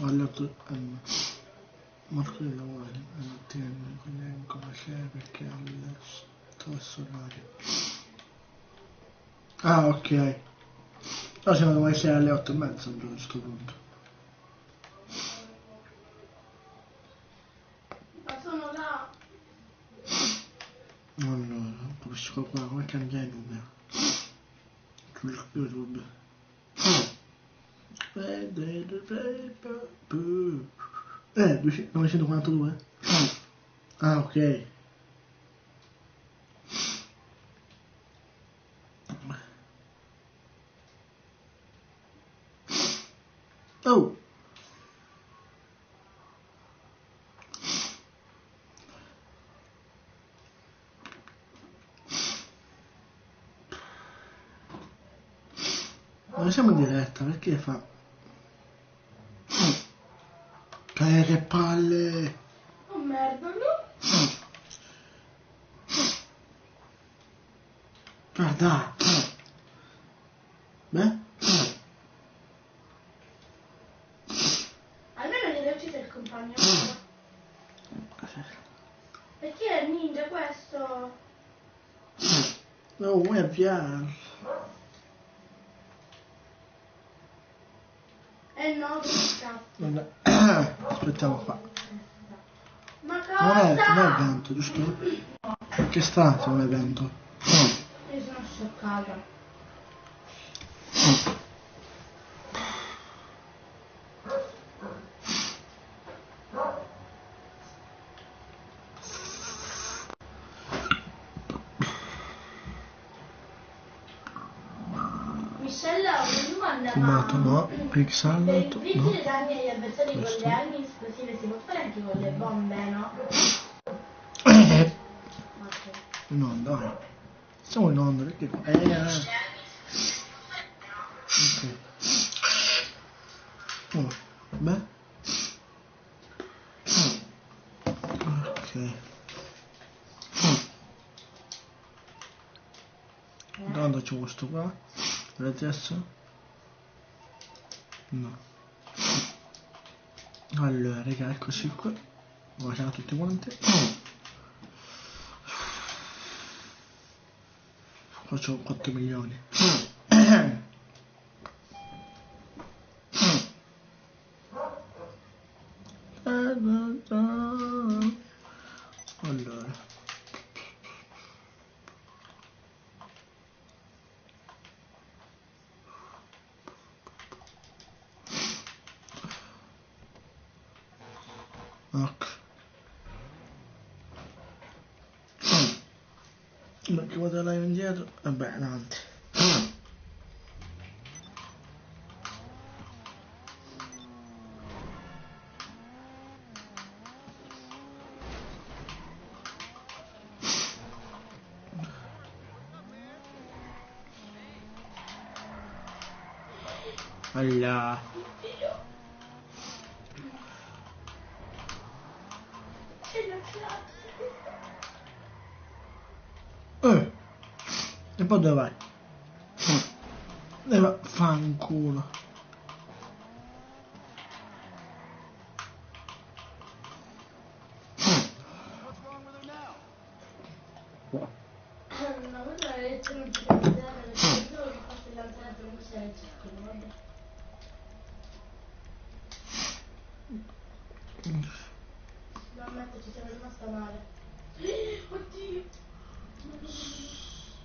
alle 8 mercoledì uguale alle mattina quindi ancora c'è perché alle 8 è orario. Ah, ok. No, siamo domani sera alle 8:30 a questo punto. Ma sono là. Allora, capisco qua come cambia il numero su YouTube. Vedere paper. 942. Ah, ok. Oh. Non siamo in diretta, perché fa? Che palle! Oh merda, no? Guarda! Beh? Almeno gli hai ucciso il compagno. Perché è il ninja questo? No, vuoi avviare? No, che scappo. Aspettiamo qua. Ma Non è cosa? vento, giusto? Che sta se non è vento? Io sono scioccata. Michelle, una domanda, Fumato no, per pixelato infliggere no. danni agli avversari con Questo. le armi esplosive si può fare anche con le bombe, no? Ok. No, dai. Siamo in onda, perché? Ok. Oh, beh. Ok. Intanto c'è questo qua. Vedete adesso? No. Allora, raga, eccoci qua. Ciao a tutti quanti. Faccio 4 milioni. Allora. Ok. Ma che vado là indietro? Vabbè, avanti. Allora. E poi dove vai? Dove va? Fanculo. No, quella è la lettera non sincronizzata perché solo che fosse lanciato non c'era il circolo, vabbè. No, ammetto, ci sono rimasta male. Oddio! No, no,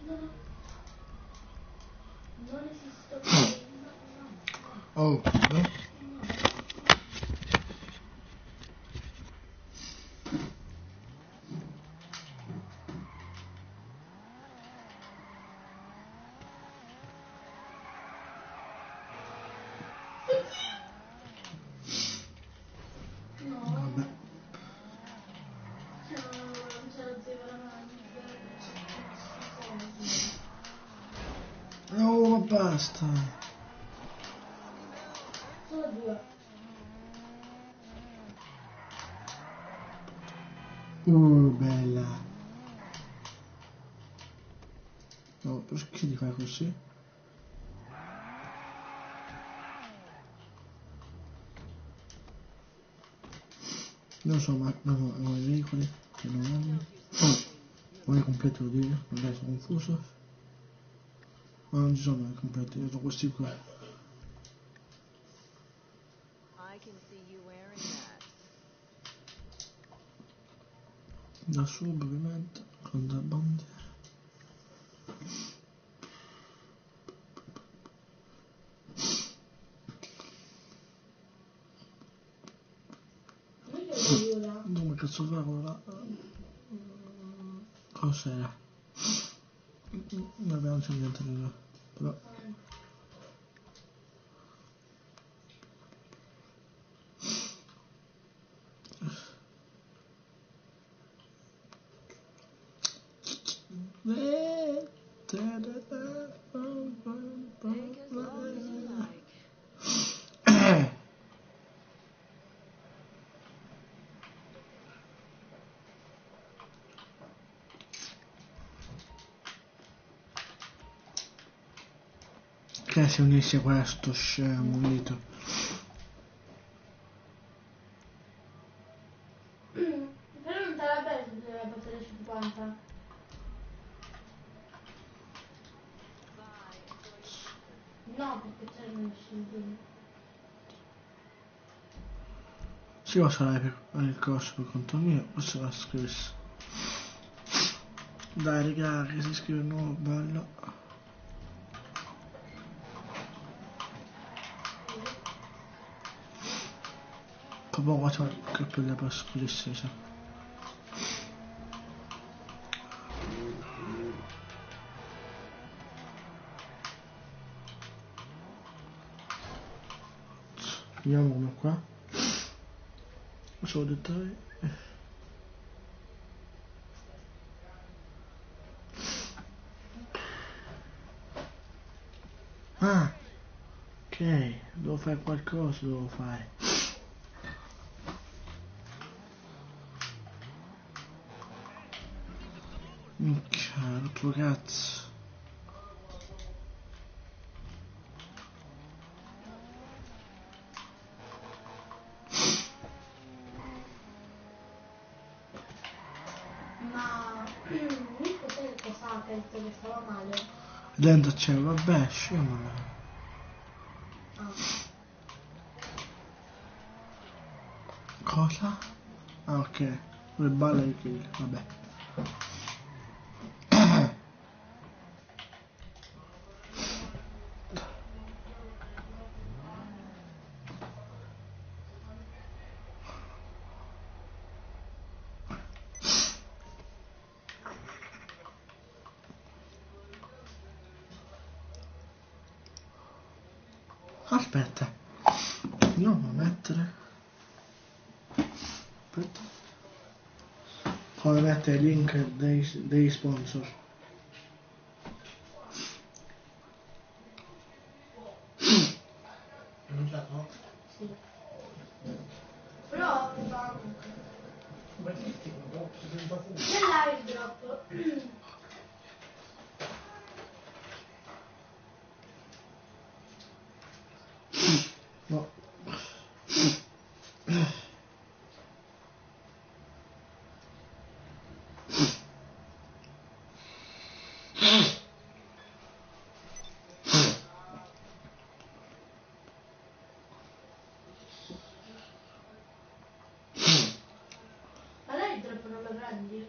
no, no, no. Non esisto più. No, no, Oh, beh. no. No. Vabbè. Cioè, non ce la zio veramente. C'è schifo. No, ma basta. Solo due. Bella. No, perché ti fai così? Non so, ma non i veicoli che non hanno. Non è completo il video, non è confuso. Ma non ci sono i completi, sono questi qua. I can see you wearing that. Da sub ovviamente, contrabbandi. Non che voglio ora. Come cazzo fa quella? Cos'era? Vabbè, non c'è niente di là. Però. Take as long as you like. Che si unisse a questo scemo dito. Però non te la bella se deve battere 50. Bye. Enjoy your pizza. No, perché c'è il scendino. Sì, ma sarà il corso per conto mio, o se la scrivessi. Dai raga, che si scrive nuovo, bello. Proprio qua c'è il cappello per scriversi, sa. Vediamo come qua. Solo dettagli. Ah, ok, devo fare qualcosa, devo fare. Minchia, tuo cazzo. Ma Nico sai cosa che ha detto che stava male? Dentro c'è, vabbè, scemo. Ah, Cosa? Ah, ok. Le balle di kill, vabbè. Aspetta. Andiamo a mettere. Aspetta. Come mettere il link dei sponsor. Annunciato? sì. Però Ma che tipo? c'è l'airdrop. No. Ma l'airdrop non lo prendi?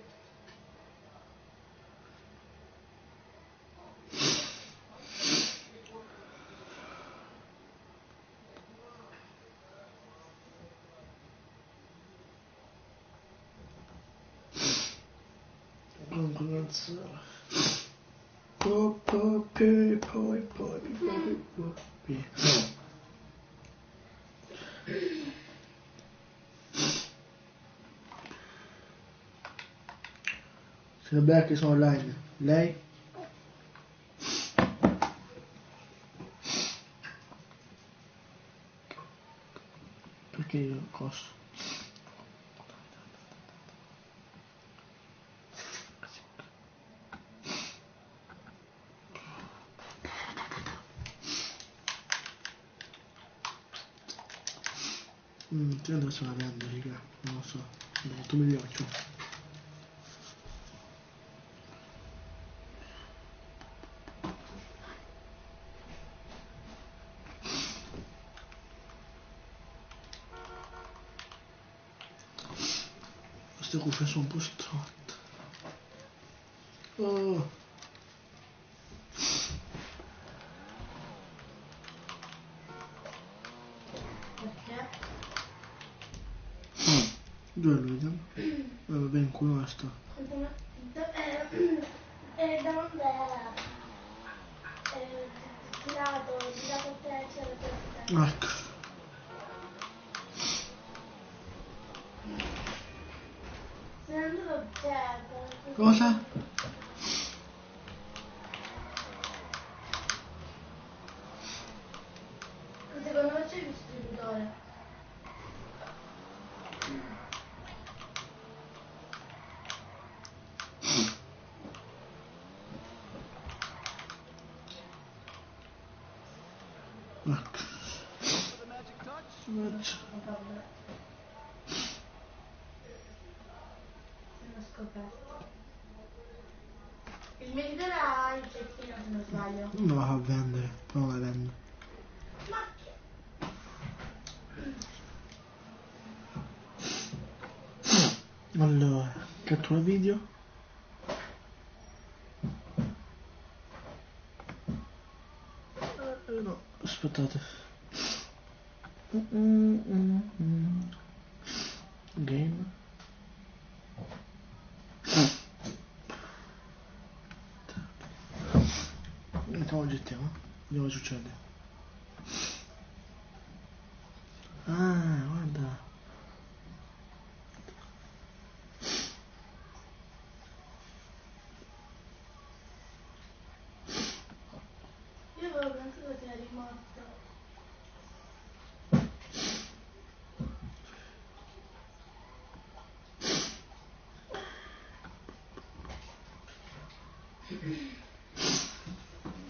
Non conosco. Poi. Se non che sono online. Lei? Perché io costo? Io adesso la vendo, raga, non lo so. No, tu mi piaci. Queste cuffie sono un po' strotte. Oh. Perché? Dove lo vediamo? Vabbè, in culo sta. Da quando è girato a te, c'era per te. Ecco. Se ne è andato certo. Cosa? Secondo me c'è il distributore. Ecco. Vabbè. Sono scoperto. Il meditore ha il cecchino se non sbaglio. Non la fa vendere, però la vendo. Ma Allora, cattura video. No, aspettate. Game. Mettiamo GTA. Vediamo cosa succede. Ah, guarda. io avevo pensato che eri morto.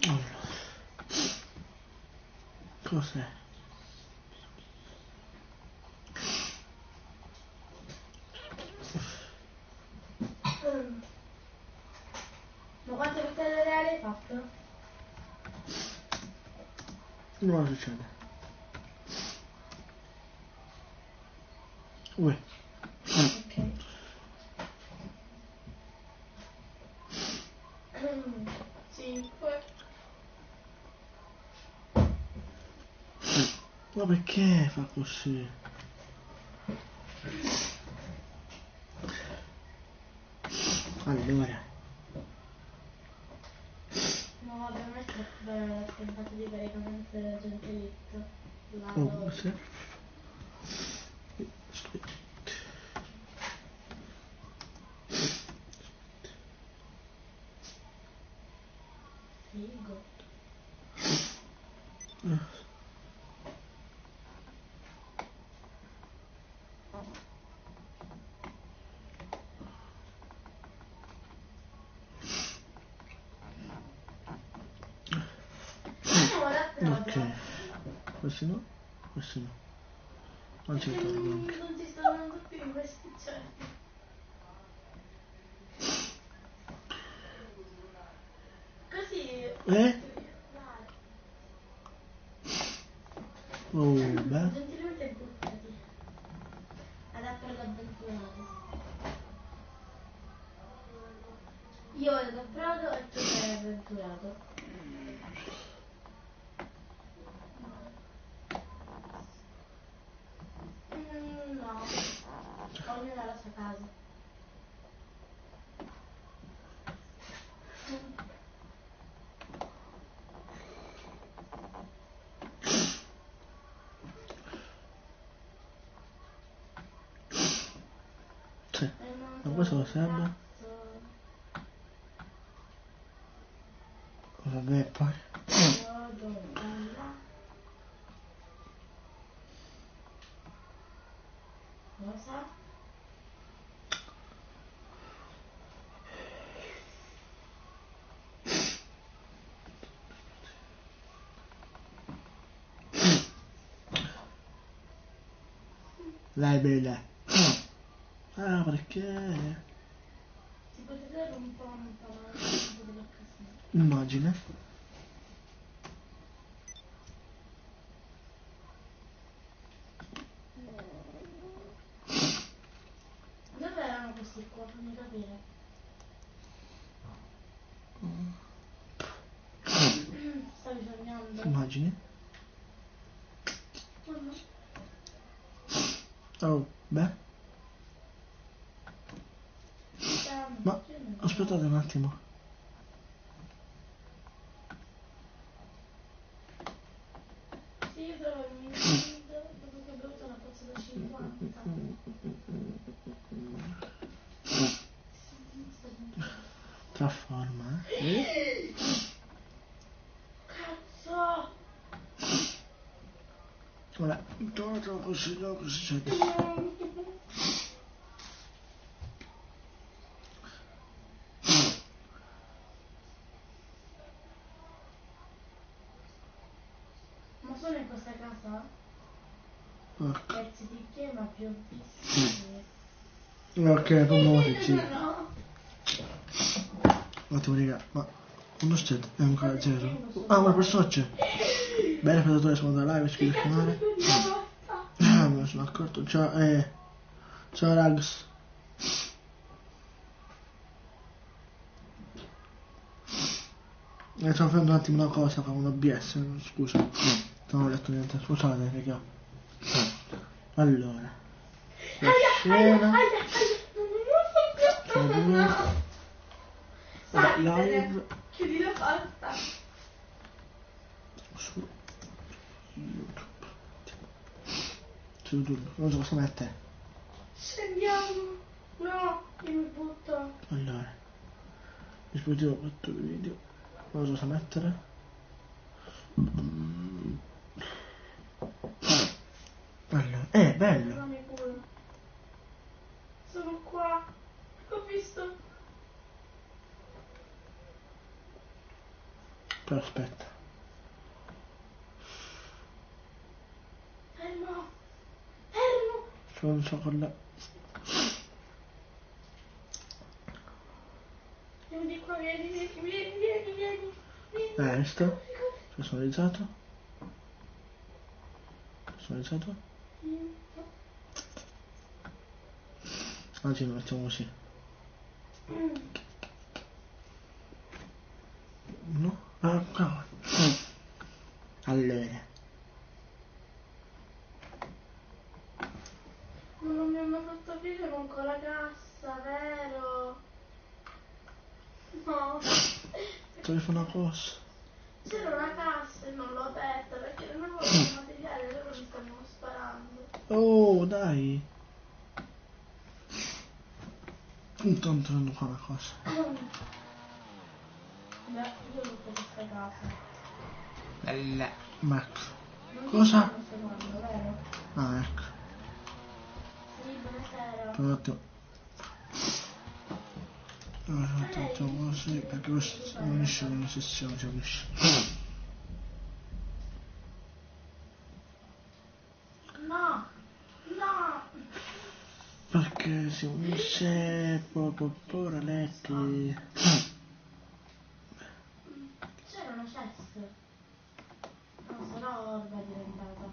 Allora. Cos'è? Ma quante vittorie reali hai fatto? Non cosa succede. Uè. Ok. 5. Ma perché fa così? Allora. No, vabbè, a me è troppo bello il fatto di caricamento gentilizzo. Oh, sì. Figo. Ora Ok. provo. Questi no? Questi no. Anzi, Perché tolgo anche. non ti sto dando più in questi certi. Così. Eh? Dai. Oh, beh. Gentilmente buttati. Ad appena avventurato. Io ho comprato e tu sei avventurato. No. Ognuno ha la sua casa. Sì. E non Ma questo lo trovo un serve? cazzo. Vabbè, poi. Vado là. Cosa? Dai, bella. Ah, perché? Si potete un po' allontanare dell'occasione. Immagine. Dove erano questi qua? Fammi capire. Stavi sognando? Immagine. Mamma. Oh, beh. Ma aspettate un attimo. Sì, io dopo che ho bevuto una pozza da 50. Trasforma, eh? Cazzo! Vabbè, tutto così, così c'è. Ma sono in questa casa? Ecco. Pezzi di che ma più visti. Ok, promuovici. No. Un attimo, raga, ma uno c'è? È ancora zero. Ah, una persona c'è. Bene, predatore, seconda live, iscrivi al canale. Ah, me ne sono accorto. Ciao, ciao, rags. Stavo facendo un attimo una cosa con un OBS, scusa. Non ho letto niente, scusate, raga. Allora. La scena. Vabbè, live. Chiudi la porta. Su YouTube. Su YouTube, non so cosa mettere. Scendiamo. No, io mi butto. Allora. Dispositivo 4 video. Non so cosa mettere. Allora. Bello. Dammi pure. Sono qua. Ho visto. Però aspetta. Fermo. Fermo. Non so con la. Vieni di qua, vieni. Visto? Personalizzato. Personalizzato. Oggi lo mettiamo così. No? Ah, cavolo. Allora. Ma non mi hanno fatto video con la cassa, vero? No. Devi fare una cosa. C'era una cassa e non l'ho aperta perché non avevo il materiale, loro mi stavano sparando. Oh, dai. Intanto devo fare una cosa. Beh, io ho fatto questa casa. Bella. Mac. Non Cosa? un secondo, vero? Ah, ecco. Sì, buonasera. Un attimo. Allora, facciamo così perché questo non unisce con la sessione, ci unisce. No! Perché si unisce poco letti. C'era una chest. No, sarà orba diventata.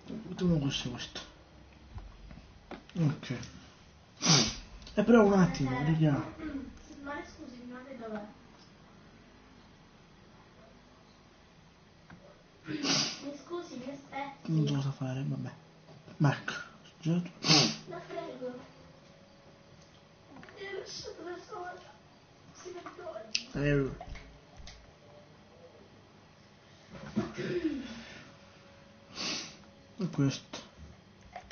Mettiamo questo. Ok. Però un attimo, raga. Ma scusi, ma lei dov'è? Mi scusi, mi aspetti. Non so cosa fare, vabbè. Mac. Già. La prego. Mi hai lasciato da sola. Si vergogna. E questo.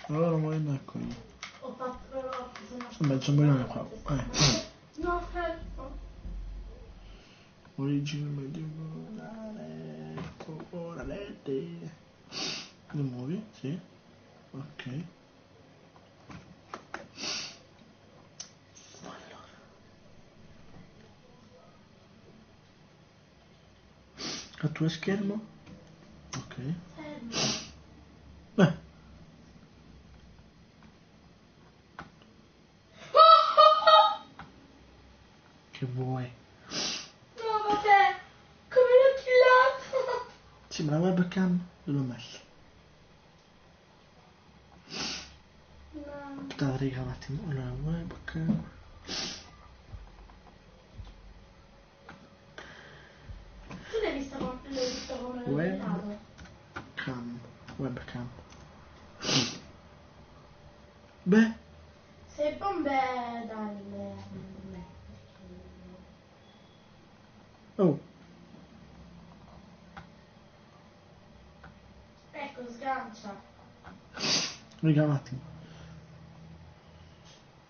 Allora non voglio andare qui. Ho fatto però. Sono mezzo milione qua. No, fermo. Origine medievale. Ora letti. Li muovi? Sì. Ok. Cattura schermo. Ok. Fermo. Sì, ma la webcam dove l'ho messa? No. Aspetta, raga, un attimo. Allora, webcam. Tu l'hai visto come l'ho Web. diventato? Webcam. Beh, Se bombe dalle... oh, Ecco, sgancia. raga, un attimo.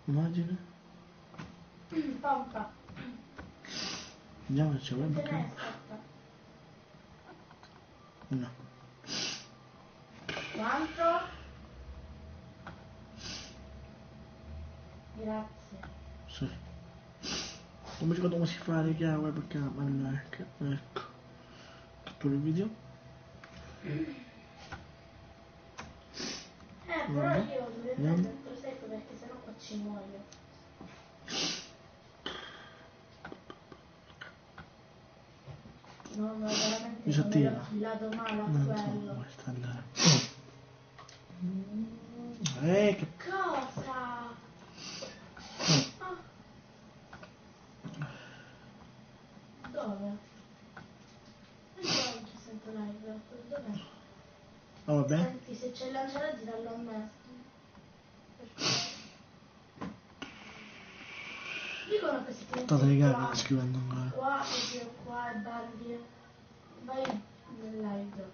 Immagine. Pompa. Vediamo se c'è Non te ne webcam. aspetta. No. Quanto? Grazie. Sì. Non mi ricordo come si fa, raga, webcam. Allora, ecco. Catturo il video. Però Vabbè. io dovrei Andiamo. prendere il prosecco perché sennò qua ci muoio. No, ma veramente Disattiva. sono filato male a Non so quello. come sta andando. Che... Cosa? Ah. Dove? Non ci sento live. Dov'è? Oh, vabbè. Senti, se c'è il lanciarazzi dallo a me. Dicono che si tiene Aspetta, raga, qua, sto scrivendo ancora. qua e qua e balli. Vai nel live.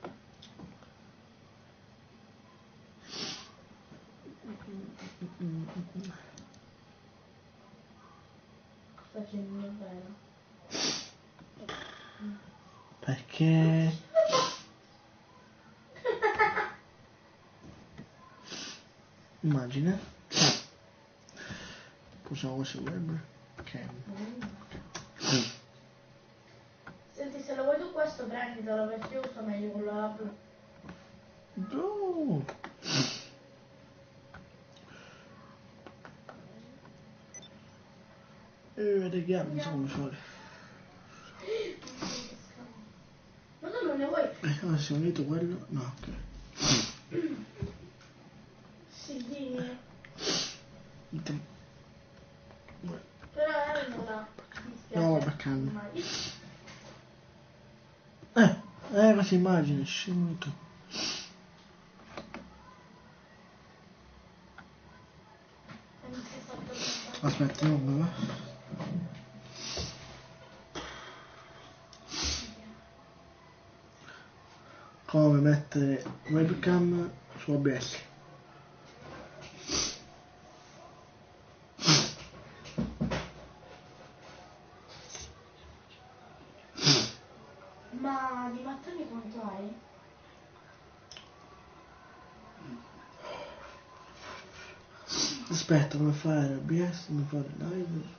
Sta facendo bene. Perché... Immagine. Possiamo questo web. Ok. Senti, se lo vuoi tu questo prenditelo perché io uso meglio quello là blu. No. Raga, mi sono come fare. Ma tu non ne vuoi? Allora, se ho unito quello... No, ok. Sì, dimmi. Item. Però non la. Mi spiace. No, webcam. Mai. Questa immagine, scemo tu. E mi sei fatto pensare. Aspetta, non va. Come mettere webcam su OBS. Ma di mattoni quanto hai? Aspetta, come fare OBS, come fare live.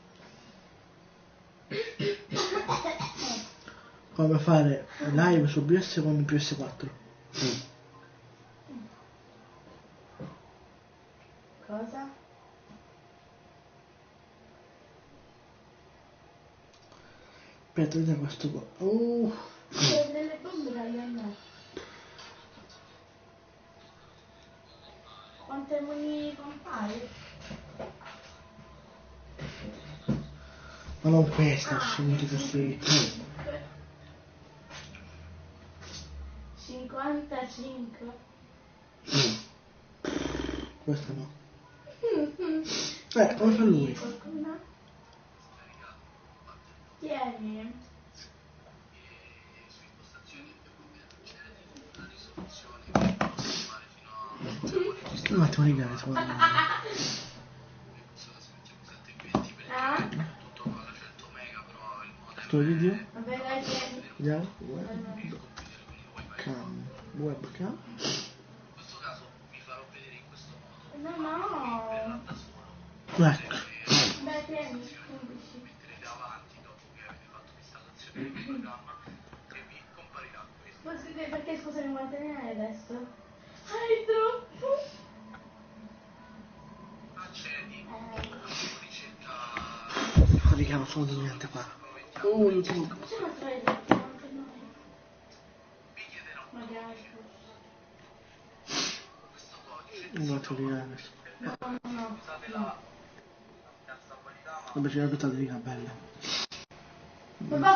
Come fare live su OBS con PS4. Cosa? Aspetta, vediamo questo qua. C'è delle bombe dalle a me. Quante mi compari? Ma non questa, scemo tu questi. 55. Questa no. Come fa lui? Qualcuna? Tieni. Un attimo, raga, secondo me. Ah? Questo video. Vabbè, dai, tieni. Vediamo. Webcam. No, no. Ecco. Beh, tieni. 11. Perché scusami quante ne hai adesso? Hai troppo? Raga, non sono di niente qua. YouTube. C'è una strada di quante noi. Un braccio di Enes. No. Vabbè, c'è la pezza di riga bella. Papà,